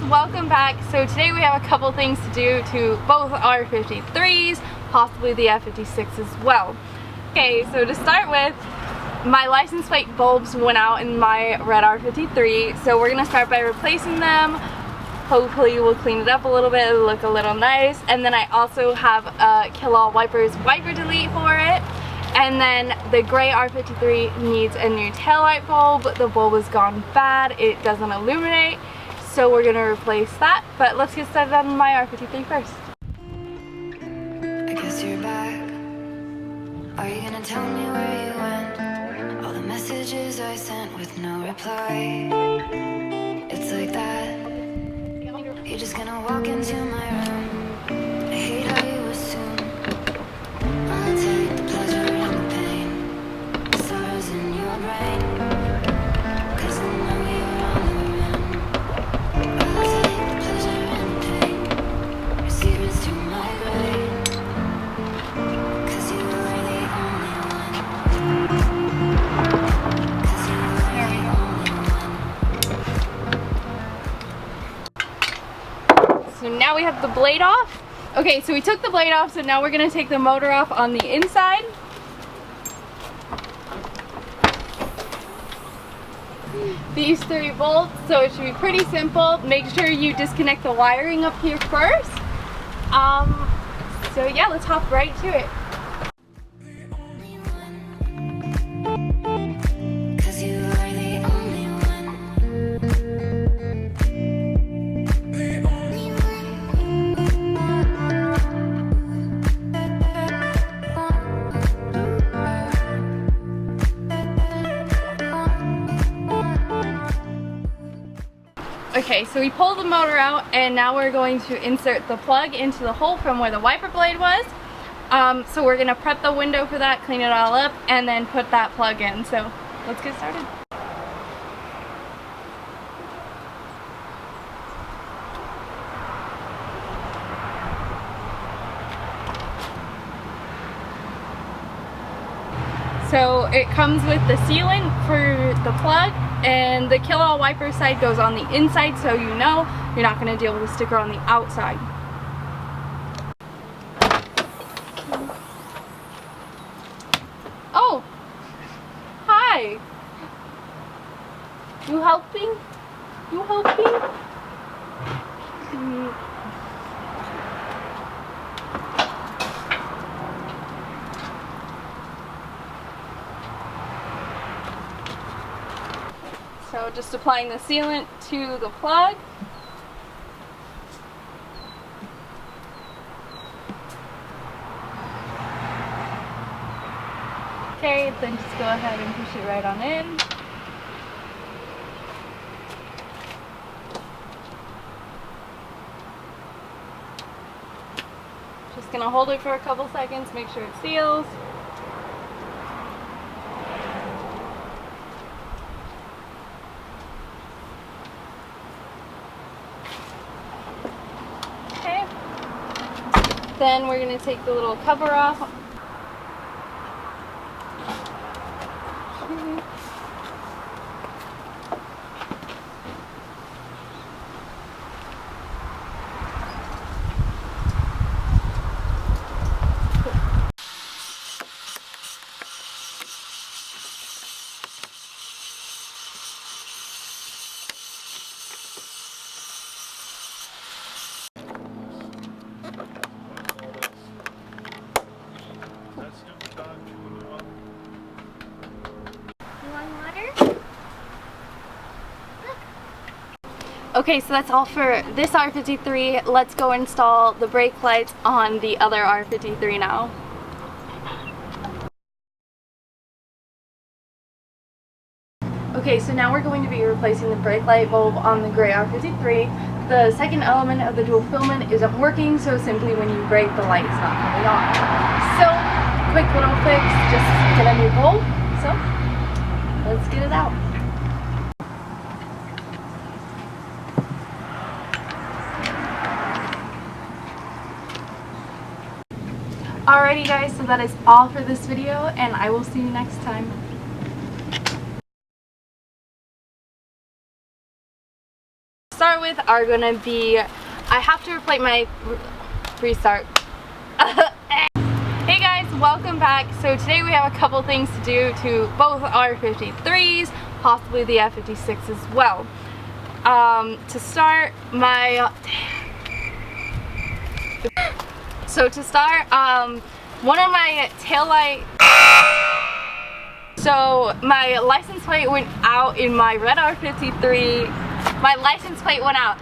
welcome back. So today we have a couple things to do to both R53s, possibly the F56 as well. Okay, so to start with, my license plate bulbs went out in my red R53, so we're gonna start by replacing them. Hopefully we'll clean it up a little bit, it'll look a little nice. And then I also have a Kill All Wipers wiper delete for it. And then the gray R53 needs a new taillight bulb. The bulb has gone bad, it doesn't illuminate, so we're gonna replace that. But let's get started on my R53 first. I guess you're back. Are you gonna tell me where you went? All the messages I sent with no reply. It's like that. You're just gonna walk into my room. I hate how you assume I'll take the pleasure and the pain, the sorrows in your brain, 'cause I know you're on the run. I'll take the pleasure and the pain, your secrets to my grave, 'cause you are the only one. 'Cause you are the only one. So now we have the blade off. Okay, so we took the blade off, so now we're gonna take the motor off on the inside. These 3 bolts, so it should be pretty simple. Make sure you disconnect the wiring up here first. So yeah, let's hop right to it. Okay, so we pulled the motor out and now we're going to insert the plug into the hole from where the wiper blade was. So we're gonna prep the window for that, clean it all up, and then put that plug in. So let's get started. So it comes with the sealant for the plug, and the Kill All Wiper side goes on the inside, so you know you're not going to deal with the sticker on the outside. Oh! Hi! You helping? You helping? So just applying the sealant to the plug. Okay, then just go ahead and push it right on in. Just gonna hold it for a couple seconds, make sure it seals. Then we're going to take the little cover off. Okay, so that's all for this R53. Let's go install the brake lights on the other R53 now. Okay, so now we're going to be replacing the brake light bulb on the gray R53. The second element of the dual filament isn't working, so simply when you brake, the light is not coming on. So, quick little fix, just get a new bulb. So, let's get it out. Alrighty guys, so that is all for this video, and I will see you next time. start with are gonna be, I have to replace my restart. Hey guys, welcome back. So today we have a couple things to do to both R53s, possibly the F56 as well. To start, one of my taillight. So my license plate went out in my red R53. My license plate went out.